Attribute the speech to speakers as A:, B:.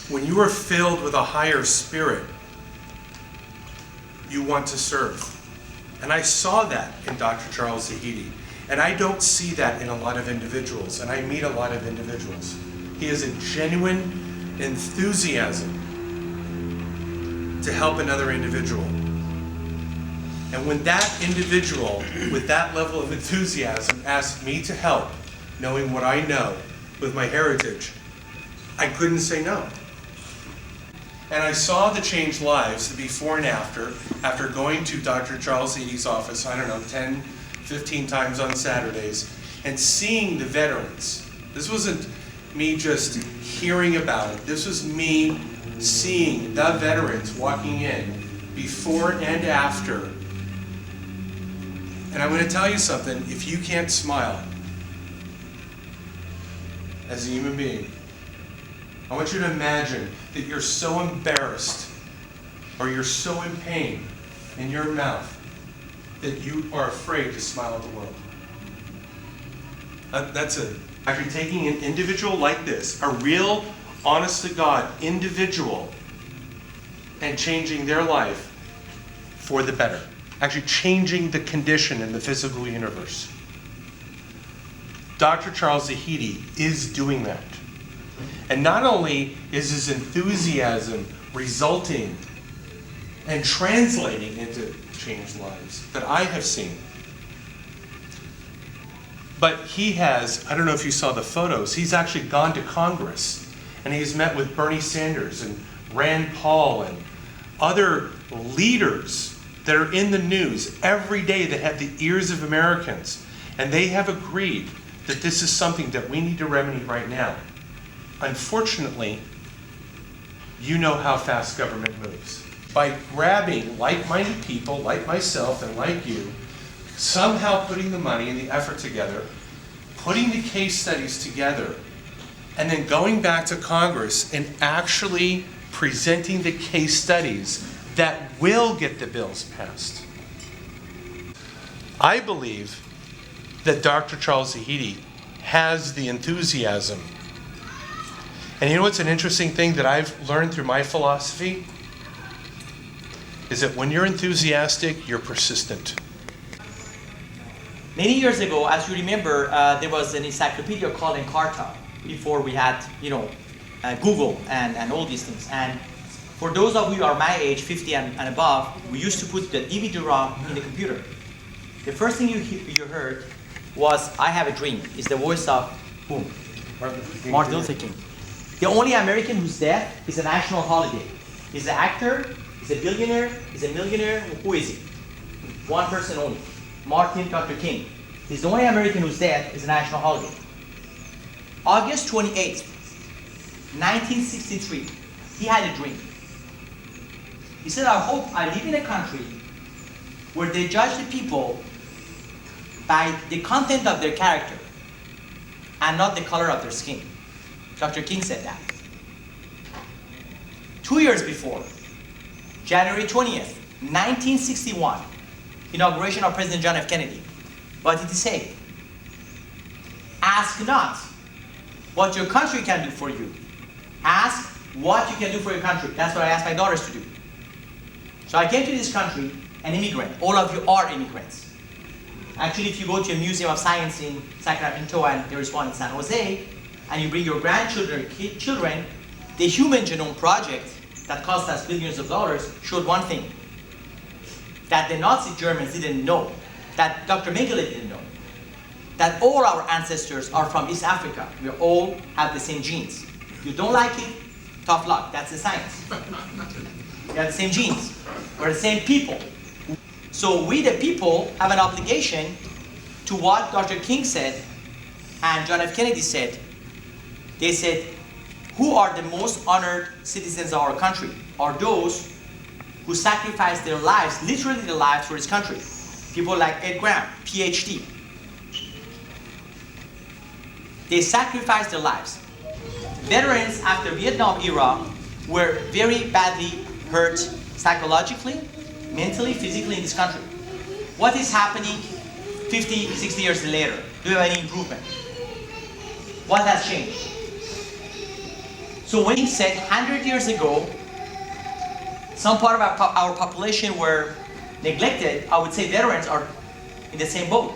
A: when you are filled with a higher spirit, you want to serve. And I saw that in Dr. Charles Zahidi. And I don't see that in a lot of individuals, and I meet a lot of individuals. He has a genuine enthusiasm to help another individual. And when that individual with that level of enthusiasm asked me to help, knowing what I know with my heritage, I couldn't say no. And I saw the changed lives, the before and after going to Dr. Charles Zahidi's office, 10, 15 times on Saturdays, and seeing the veterans. This wasn't me just hearing about it. This was me seeing the veterans walking in before and after. And I'm going to tell you something, if you can't smile as a human being, I want you to imagine that you're so embarrassed or you're so in pain in your mouth that you are afraid to smile at the world. After taking an individual like this, a real, honest-to-God individual, and changing their life for the better. Actually changing the condition in the physical universe. Dr. Charles Zahidi is doing that. And not only is his enthusiasm resulting and translating into changed lives that I have seen, but he has, I don't know if you saw the photos, he's actually gone to Congress and he's met with Bernie Sanders and Rand Paul and other leaders that are in the news every day that have the ears of Americans. And they have agreed that this is something that we need to remedy right now. Unfortunately, you know how fast government moves. By grabbing like-minded people like myself and like you, somehow putting the money and the effort together, putting the case studies together, and then going back to Congress and actually presenting the case studies that will get the bills passed. I believe that Dr. Charles Zahidi has the enthusiasm. And you know what's an interesting thing that I've learned through my philosophy? Is that when you're enthusiastic, you're persistent.
B: Many years ago, as you remember, there was an encyclopedia called Encarta before we had, Google and all these things. And for those of you who are my age, 50 and above, we used to put the DVD-ROM in the computer. The first thing you heard was, "I have a dream." It's the voice of whom? Martin Luther King. The only American who's dead is a national holiday. He's an actor, he's a billionaire, he's a millionaire. Who is he? One person only. Dr. King. He's the only American who's dead is a national holiday. August 28th, 1963, he had a dream. He said, "I hope I live in a country where they judge the people by the content of their character and not the color of their skin." Dr. King said that. 2 years before, January 20th, 1961, inauguration of President John F. Kennedy. What did he say? "Ask not what your country can do for you. Ask what you can do for your country." That's what I asked my daughters to do. So I came to this country, an immigrant. All of you are immigrants. Actually, if you go to a museum of science in Sacramento, and there is one in San Jose, and you bring your grandchildren, children, the Human Genome Project that cost us billions of dollars showed one thing that the Nazi Germans didn't know, that Dr. Mengele didn't know, that all our ancestors are from East Africa. We all have the same genes. You don't like it, tough luck. That's the science. We have the same genes. We're the same people. So we, the people, have an obligation to what Dr. King said and John F. Kennedy said. They said, who are the most honored citizens of our country? Are those who sacrificed their lives, literally their lives, for this country. People like Ed Graham, PhD. They sacrificed their lives. Veterans after Vietnam era were very badly hurt psychologically, mentally, physically in this country. What is happening 50, 60 years later? Do you have any improvement? What has changed? So when he said 100 years ago, some part of our population were neglected, I would say veterans are in the same boat.